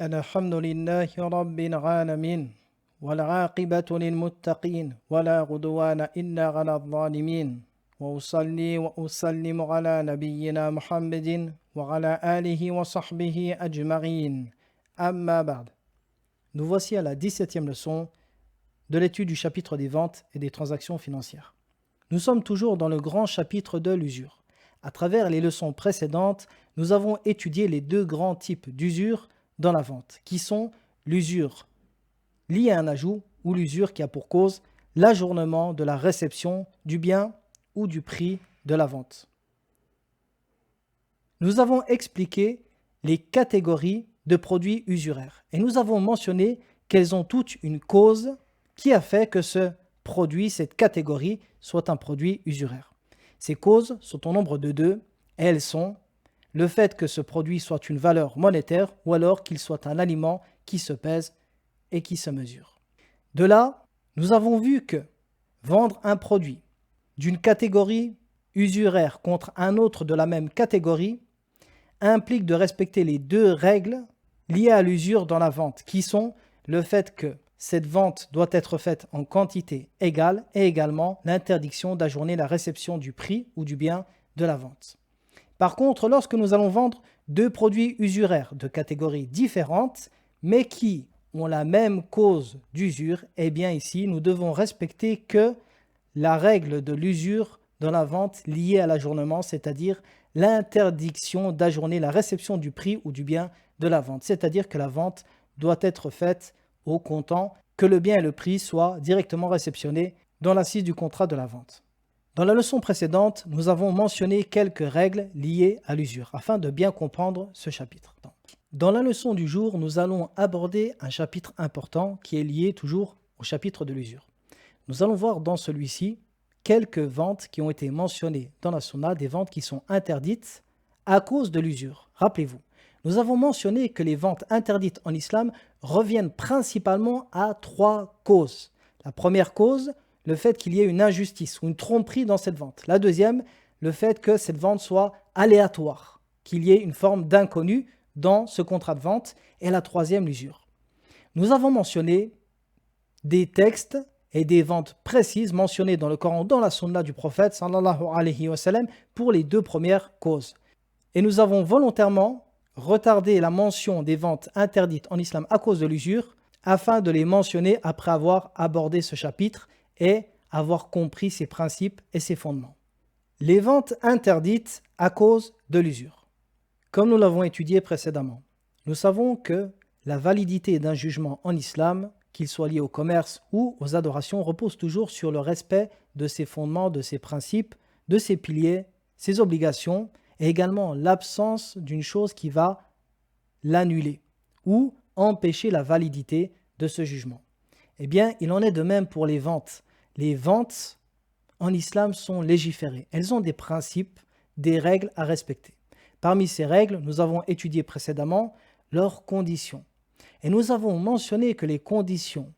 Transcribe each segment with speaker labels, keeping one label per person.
Speaker 1: الحمد لله رب العالمين والعاقبة للمتقين ولا عدوان إلا على الظالمين وأصلي وأسلم على نبينا محمد وعلى آله وصحبه أجمعين أما بعد. Nous voici à la 17e leçon de l'étude du chapitre des ventes et des transactions financières. Nous sommes toujours dans le grand chapitre de l'usure. À travers les leçons précédentes, nous avons étudié les deux grands types d'usure dans la vente, qui sont l'usure liée à un ajout ou l'usure qui a pour cause l'ajournement de la réception du bien ou du prix de la vente. Nous avons expliqué les catégories de produits usuraires et nous avons mentionné qu'elles ont toutes une cause qui a fait que ce produit, cette catégorie, soit un produit usuraire. Ces causes sont au nombre de deux et elles sont le fait que ce produit soit une valeur monétaire ou alors qu'il soit un aliment qui se pèse et qui se mesure. De là, nous avons vu que vendre un produit d'une catégorie usuraire contre un autre de la même catégorie implique de respecter les deux règles liées à l'usure dans la vente, qui sont le fait que cette vente doit être faite en quantité égale et également l'interdiction d'ajourner la réception du prix ou du bien de la vente. Par contre, lorsque nous allons vendre deux produits usuraires de catégories différentes, mais qui ont la même cause d'usure, eh bien ici, nous devons respecter que la règle de l'usure dans la vente liée à l'ajournement, c'est-à-dire l'interdiction d'ajourner la réception du prix ou du bien de la vente. C'est-à-dire que la vente doit être faite au comptant, que le bien et le prix soient directement réceptionnés dans l'assise du contrat de la vente. Dans la leçon précédente, nous avons mentionné quelques règles liées à l'usure, afin de bien comprendre ce chapitre. Dans la leçon du jour, nous allons aborder un chapitre important qui est lié toujours au chapitre de l'usure. Nous allons voir dans celui-ci quelques ventes qui ont été mentionnées dans la sunna, des ventes qui sont interdites à cause de l'usure. Rappelez-vous, nous avons mentionné que les ventes interdites en islam reviennent principalement à trois causes. La première cause, le fait qu'il y ait une injustice ou une tromperie dans cette vente. La deuxième, le fait que cette vente soit aléatoire, qu'il y ait une forme d'inconnu dans ce contrat de vente. Et la troisième, l'usure. Nous avons mentionné des textes et des ventes précises mentionnées dans le Coran, dans la sunna du prophète sallallahu alayhi wa sallam, pour les deux premières causes. Et nous avons volontairement retardé la mention des ventes interdites en islam à cause de l'usure, afin de les mentionner après avoir abordé ce chapitre et avoir compris ses principes et ses fondements. Les ventes interdites à cause de l'usure. Comme nous l'avons étudié précédemment, nous savons que la validité d'un jugement en islam, qu'il soit lié au commerce ou aux adorations, repose toujours sur le respect de ses fondements, de ses principes, de ses piliers, ses obligations, et également l'absence d'une chose qui va l'annuler ou empêcher la validité de ce jugement. Eh bien, il en est de même pour les ventes. Les ventes en islam sont légiférées. Elles ont des principes, des règles à respecter. Parmi ces règles, nous avons étudié précédemment leurs conditions. Et nous avons mentionné que les conditions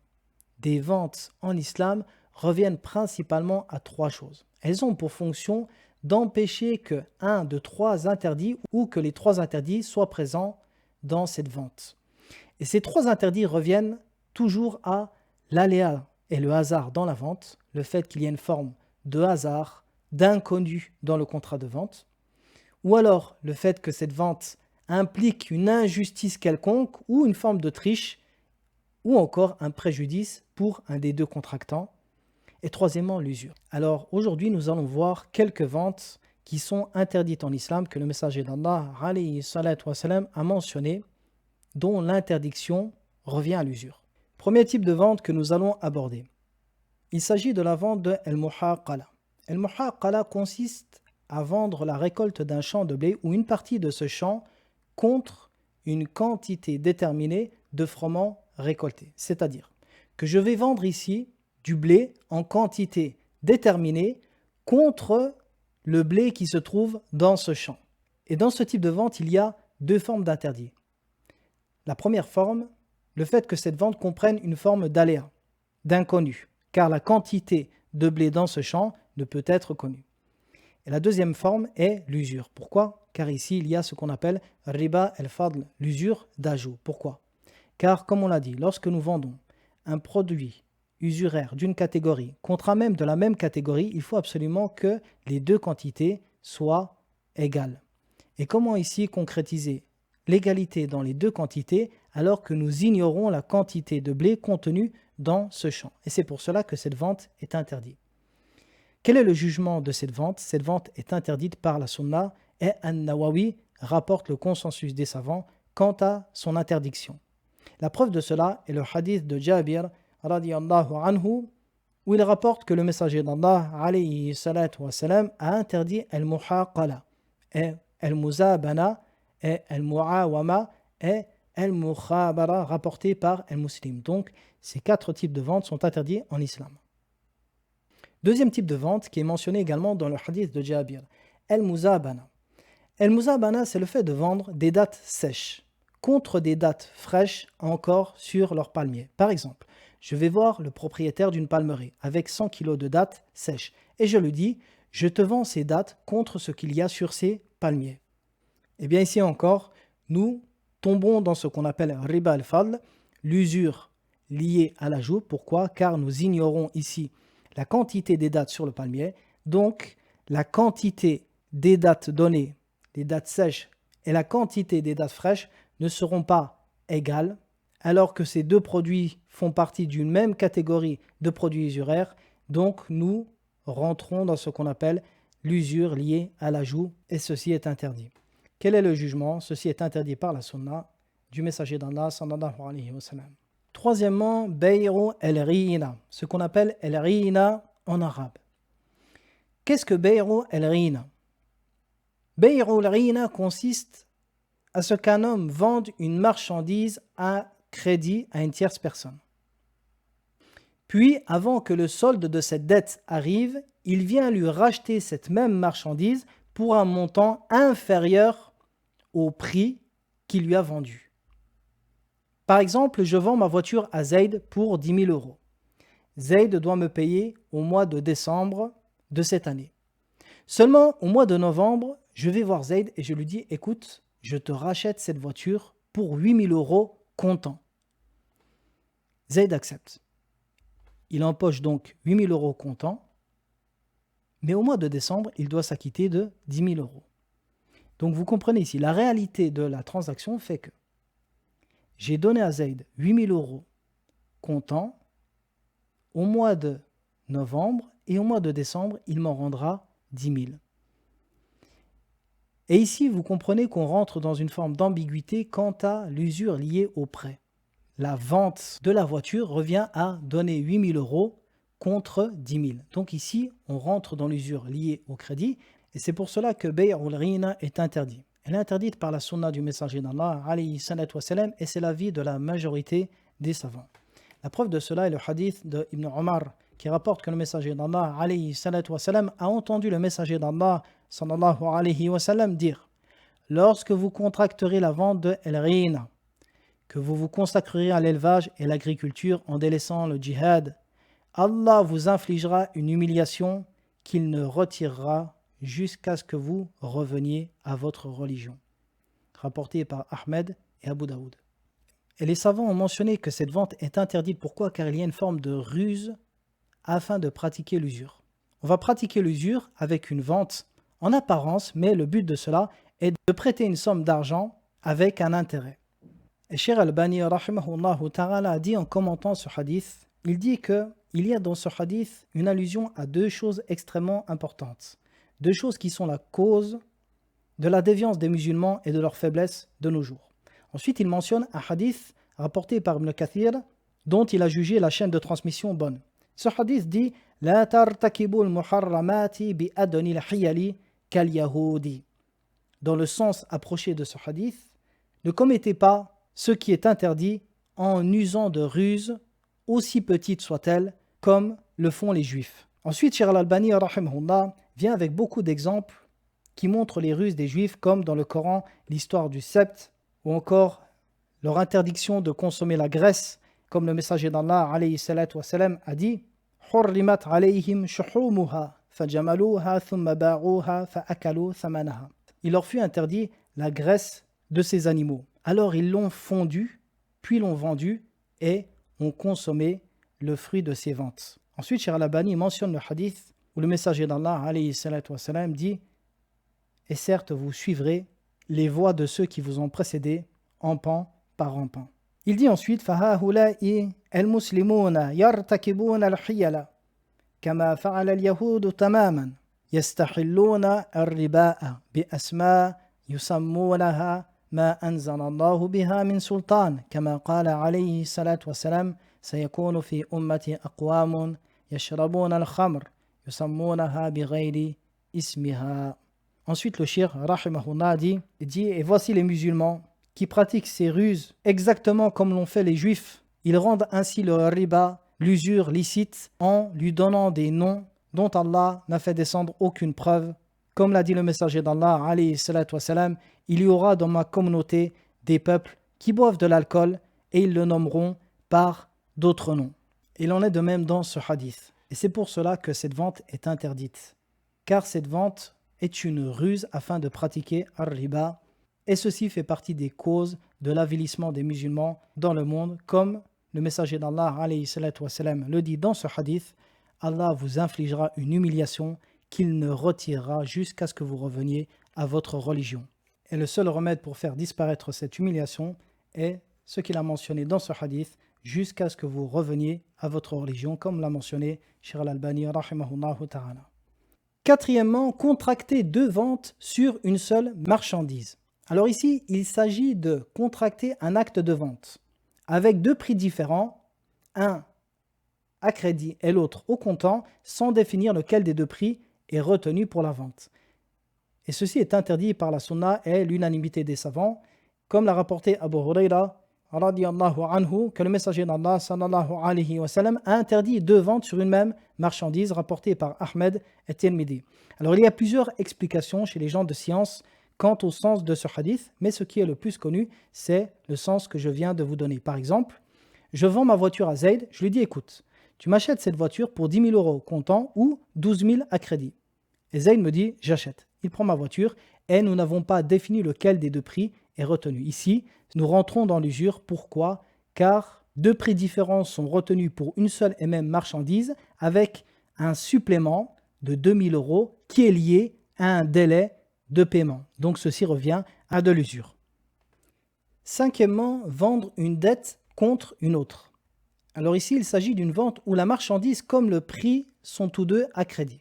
Speaker 1: des ventes en islam reviennent principalement à trois choses. Elles ont pour fonction d'empêcher que un de trois interdits ou que les trois interdits soient présents dans cette vente. Et ces trois interdits reviennent toujours à l'aléa et le hasard dans la vente, le fait qu'il y ait une forme de hasard, d'inconnu dans le contrat de vente, ou alors le fait que cette vente implique une injustice quelconque ou une forme de triche, ou encore un préjudice pour un des deux contractants, et troisièmement l'usure. Alors aujourd'hui nous allons voir quelques ventes qui sont interdites en islam, que le messager d'Allah alayhi salatu wa salam a mentionné, dont l'interdiction revient à l'usure. Premier type de vente que nous allons aborder. Il s'agit de la vente de al-muhaqala. Al-muhaqala consiste à vendre la récolte d'un champ de blé ou une partie de ce champ contre une quantité déterminée de froment récolté. C'est-à-dire que je vais vendre ici du blé en quantité déterminée contre le blé qui se trouve dans ce champ. Et dans ce type de vente, il y a deux formes d'interdit. La première forme, le fait que cette vente comprenne une forme d'aléa, d'inconnu, car la quantité de blé dans ce champ ne peut être connue. Et la deuxième forme est l'usure. Pourquoi ? Car ici, il y a ce qu'on appelle riba el-fadl, l'usure d'ajout. Pourquoi ? Car, comme on l'a dit, lorsque nous vendons un produit usuraire d'une catégorie contre un même de la même catégorie, il faut absolument que les deux quantités soient égales. Et comment ici concrétiser l'égalité dans les deux quantités alors que nous ignorons la quantité de blé contenue dans ce champ? Et c'est pour cela que cette vente est interdite. Quel est le jugement de cette vente? Cette vente est interdite par la Sunna et An-Nawawi rapporte le consensus des savants quant à son interdiction. La preuve de cela est le hadith de Jabir radiyallahu anhu où il rapporte que le messager d'Allah alayhi salatu wa salam a interdit al-muhaqala et al-muzabana et al-muawama et al-mukhabara rapportés par al-Muslim. Donc ces quatre types de ventes sont interdits en islam. Deuxième type de vente qui est mentionné également dans le hadith de Jabir, al-muzabana. Al-muzabana, c'est le fait de vendre des dattes sèches contre des dattes fraîches encore sur leur palmier. Par exemple, je vais voir le propriétaire d'une palmerie avec 100 kg de dattes sèches et je lui dis, je te vends ces dattes contre ce qu'il y a sur ces palmiers. Et bien ici encore, nous tombons dans ce qu'on appelle riba al-fadl, l'usure liée à l'ajout. Pourquoi? Car nous ignorons ici la quantité des dattes sur le palmier, donc la quantité des dattes données, les dattes sèches et la quantité des dattes fraîches ne seront pas égales, alors que ces deux produits font partie d'une même catégorie de produits usuraires, donc nous rentrons dans ce qu'on appelle l'usure liée à l'ajout, et ceci est interdit. Quel est le jugement? Ceci est interdit par la sunna du messager d'Allah sallallahu alayhi wa sallam. Troisièmement, bay'u al-rina, ce qu'on appelle al-rina en arabe. Qu'est-ce que bay'u al-rina? Bay'u al-rina consiste à ce qu'un homme vende une marchandise à crédit à une tierce personne. Puis, avant que le solde de cette dette arrive, il vient lui racheter cette même marchandise pour un montant inférieur au prix qu'il lui a vendu. Par exemple, je vends ma voiture à Zayd pour 10 000 euros. Zayd doit me payer au mois de décembre de cette année. Seulement au mois de novembre, je vais voir Zayd et je lui dis, écoute, je te rachète cette voiture pour 8 000 euros comptant. Zayd accepte. Il empoche donc 8 000 euros comptant, mais au mois de décembre, il doit s'acquitter de 10 000 euros. Donc vous comprenez ici, la réalité de la transaction fait que j'ai donné à Zayd 8 000 euros comptant au mois de novembre et au mois de décembre, il m'en rendra 10 000. Et ici, vous comprenez qu'on rentre dans une forme d'ambiguïté quant à l'usure liée au prêt. La vente de la voiture revient à donner 8 000 euros contre 10 000. Donc ici, on rentre dans l'usure liée au crédit et c'est pour cela que Bay'u al-rina est interdit. Elle est interdite par la sunna du messager d'Allah alayhi salatu wa salam, et c'est l'avis de la majorité des savants. La preuve de cela est le hadith de Ibn Omar qui rapporte que le messager d'Allah alayhi salatu wa salam a entendu le messager d'Allah sallallahu alayhi wa sallam dire: lorsque vous contracterez la vente de al-rina, que vous vous consacrerez à l'élevage et l'agriculture en délaissant le djihad, Allah vous infligera une humiliation qu'il ne retirera jusqu'à ce que vous reveniez à votre religion. Rapporté par Ahmed et Abu Daoud. Et les savants ont mentionné que cette vente est interdite. Pourquoi? Car il y a une forme de ruse afin de pratiquer l'usure. On va pratiquer l'usure avec une vente en apparence, mais le but de cela est de prêter une somme d'argent avec un intérêt. Et Cheikh Al-Albani rahimahullah ta'ala a dit en commentant ce hadith, il dit qu'il y a dans ce hadith une allusion à deux choses extrêmement importantes. Deux choses qui sont la cause de la déviance des musulmans et de leur faiblesse de nos jours. Ensuite, il mentionne un hadith rapporté par Ibn Kathir dont il a jugé la chaîne de transmission bonne. Ce hadith dit « La tartakibul muharramati bi adonil hiyali kal yahudi » Dans le sens approché de ce hadith, ne commettez pas ce qui est interdit en usant de ruses, aussi petites soient-elles, comme le font les juifs. Ensuite, Cheikh Al-Albani rahimahullah vient avec beaucoup d'exemples qui montrent les ruses des juifs, comme dans le Coran, l'histoire du sept, ou encore leur interdiction de consommer la graisse, comme le messager d'Allah alayhi salatu wa salam a dit Hurrimat alayhim shuhumuha fajamaluha thumma ba'uha fa'akalu thamanaha. Il leur fut interdit la graisse de ces animaux. Alors ils l'ont fondue, puis l'ont vendu et ont consommé le fruit de ces ventes. Ensuite, Cheikh Al-Albani mentionne le hadith où le messager d'Allah alayhi salatu wassalam, dit « Et certes, vous suivrez les voies de ceux qui vous ont précédés, empan par empan. » Il dit ensuite « Fahahula'i al-muslimuna yartakibuna al-hiyala kama fa'ala al-yahudu tamaman yastahilluna al-riba'a bi asma yusammunaha ma anzala Allahu biha min sultan kama qala alayhi salatu wassalam sayakunu fi ummati aqwamun yashrabuna al-khamr yusammunaha bi ghayri ismiha. » Ensuite, le shir, rahimahullah, dit « Et voici les musulmans qui pratiquent ces ruses exactement comme l'ont fait les juifs. Ils rendent ainsi le riba, l'usure licite, en lui donnant des noms dont Allah n'a fait descendre aucune preuve. Comme l'a dit le messager d'Allah, alayhi salatu wassalam, il y aura dans ma communauté des peuples qui boivent de l'alcool et ils le nommeront par d'autres noms. » Il en est de même dans ce hadith. Et c'est pour cela que cette vente est interdite. Car cette vente est une ruse afin de pratiquer ar-riba, et ceci fait partie des causes de l'avilissement des musulmans dans le monde, comme le messager d'Allah alayhi salatu wassalam le dit dans ce hadith, Allah vous infligera une humiliation qu'il ne retirera jusqu'à ce que vous reveniez à votre religion. Et le seul remède pour faire disparaître cette humiliation est ce qu'il a mentionné dans ce hadith, jusqu'à ce que vous reveniez à votre religion, comme l'a mentionné Cheikh Al-Albani rahimahullahu ta'ala. Quatrièmement, contracter deux ventes sur une seule marchandise. Alors ici, il s'agit de contracter un acte de vente avec deux prix différents, un à crédit et l'autre au comptant, sans définir lequel des deux prix est retenu pour la vente. Et ceci est interdit par la sunna et l'unanimité des savants, comme l'a rapporté Abu Huraira radiyallahu anhu, que le messager d'Allah sallallahu alayhi wa sallam a interdit deux ventes sur une même marchandise, rapportée par Ahmed et Tirmidhi. Alors il y a plusieurs explications chez les gens de science quant au sens de ce hadith, mais ce qui est le plus connu, c'est le sens que je viens de vous donner. Par exemple, je vends ma voiture à Zayd, je lui dis écoute, tu m'achètes cette voiture pour 10 000 euros comptant ou 12 000 à crédit. Et Zayd me dit j'achète. Il prend ma voiture et nous n'avons pas défini lequel des deux prix est retenu. Ici, nous rentrons dans l'usure. Pourquoi ? Car deux prix différents sont retenus pour une seule et même marchandise avec un supplément de 2 000 euros qui est lié à un délai de paiement. Donc ceci revient à de l'usure. Cinquièmement, vendre une dette contre une autre. Alors ici, il s'agit d'une vente où la marchandise comme le prix sont tous deux à crédit.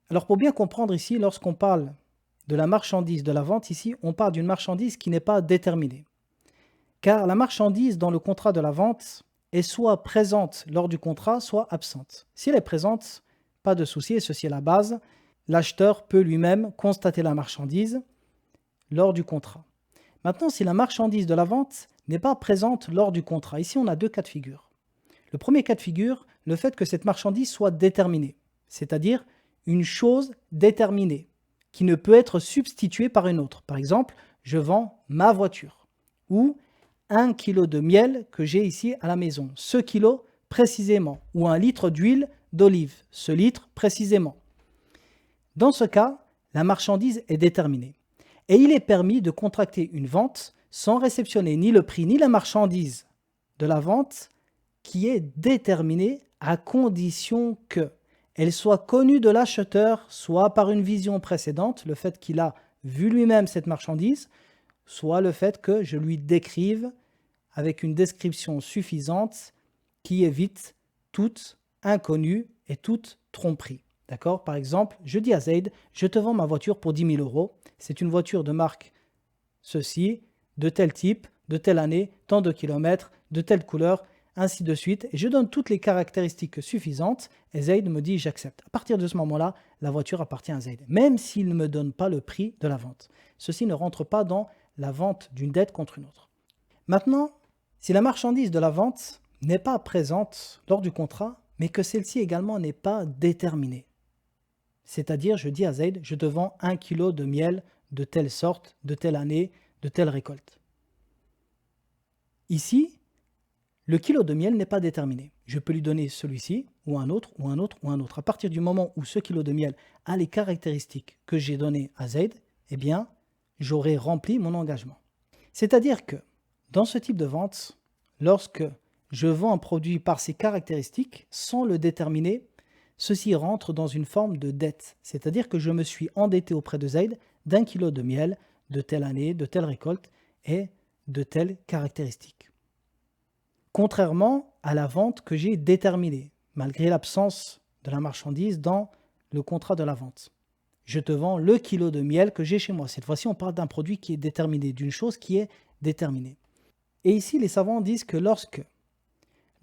Speaker 1: Alors pour bien comprendre ici, lorsqu'on parle de la marchandise de la vente, ici, on parle d'une marchandise qui n'est pas déterminée. Car la marchandise dans le contrat de la vente est soit présente lors du contrat, soit absente. Si elle est présente, pas de souci, et ceci est la base, l'acheteur peut lui-même constater la marchandise lors du contrat. Maintenant, si la marchandise de la vente n'est pas présente lors du contrat, ici on a deux cas de figure. Le premier cas de figure, le fait que cette marchandise soit déterminée, c'est-à-dire une chose déterminée, qui ne peut être substituée par une autre. Par exemple, je vends ma voiture ou 1 kilo de miel que j'ai ici à la maison, ce kilo précisément, ou 1 litre d'huile d'olive, ce litre précisément. Dans ce cas, la marchandise est déterminée. Et il est permis de contracter une vente sans réceptionner ni le prix ni la marchandise de la vente qui est déterminée à condition qu'elle soit connue de l'acheteur, soit par une vision précédente, le fait qu'il a vu lui-même cette marchandise, soit le fait que je lui décrive avec une description suffisante qui évite toute inconnue et toute tromperie. D'accord ? Par exemple, je dis à Zayd, je te vends ma voiture pour 10 000 euros. C'est une voiture de marque ceci, de tel type, de telle année, tant de kilomètres, de telle couleur, ainsi de suite. Et je donne toutes les caractéristiques suffisantes et Zayd me dit j'accepte. À partir de ce moment-là, la voiture appartient à Zayd, même s'il ne me donne pas le prix de la vente. Ceci ne rentre pas dans la vente d'une dette contre une autre. Maintenant, si la marchandise de la vente n'est pas présente lors du contrat, mais que celle-ci également n'est pas déterminée, c'est-à-dire je dis à Zayd, je te vends 1 kilo de miel de telle sorte, de telle année, de telle récolte. Ici, le kilo de miel n'est pas déterminé. Je peux lui donner celui-ci, ou un autre, ou un autre, ou un autre. À partir du moment où ce kilo de miel a les caractéristiques que j'ai données à Zayd, eh bien, j'aurai rempli mon engagement. C'est-à-dire que, Dans ce type de vente, lorsque je vends un produit par ses caractéristiques, sans le déterminer, ceci rentre dans une forme de dette. C'est-à-dire que je me suis endetté auprès de Zayd d'1 kilo de miel, de telle année, de telle récolte et de telles caractéristiques. Contrairement à la vente que j'ai déterminée, malgré l'absence de la marchandise dans le contrat de la vente. Je te vends le kilo de miel que j'ai chez moi. Cette fois-ci, on parle d'un produit qui est déterminé, d'une chose qui est déterminée. Et ici, les savants disent que lorsque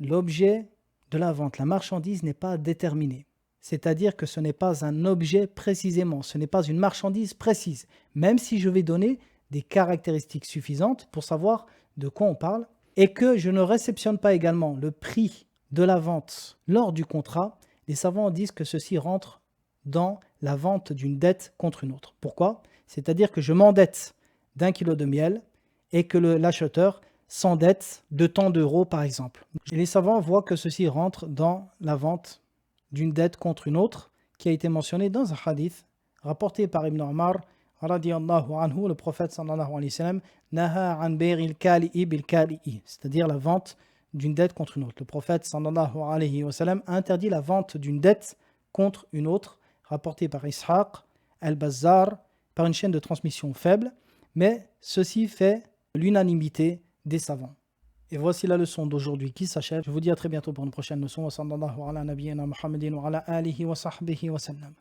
Speaker 1: l'objet de la vente, la marchandise n'est pas déterminée, c'est-à-dire que ce n'est pas un objet précisément, ce n'est pas une marchandise précise, même si je vais donner des caractéristiques suffisantes pour savoir de quoi on parle, et que je ne réceptionne pas également le prix de la vente lors du contrat, les savants disent que ceci rentre dans la vente d'une dette contre une autre. Pourquoi ? C'est-à-dire que je m'endette d'1 kilo de miel et que l'acheteur s'endette de tant d'euros par exemple. Et les savants voient que ceci rentre dans la vente d'une dette contre une autre qui a été mentionnée dans un hadith rapporté par Ibn Omar radiyallahu anhu, le prophète sallallahu alayhi wa sallam, naha an bay'il kali'i bil kali'i, c'est-à-dire la vente d'une dette contre une autre. Le prophète sallallahu alayhi wa sallam a interdit la vente d'une dette contre une autre, rapporté par Ishaq al-Bazzar, par une chaîne de transmission faible, mais ceci fait l'unanimité des savants. Et voici la leçon d'aujourd'hui qui s'achève. Je vous dis à très bientôt pour une prochaine leçon. Wa sallallahu ala nabiyyina Muhammadin wa ala alihi wa sahbihi wa sallam.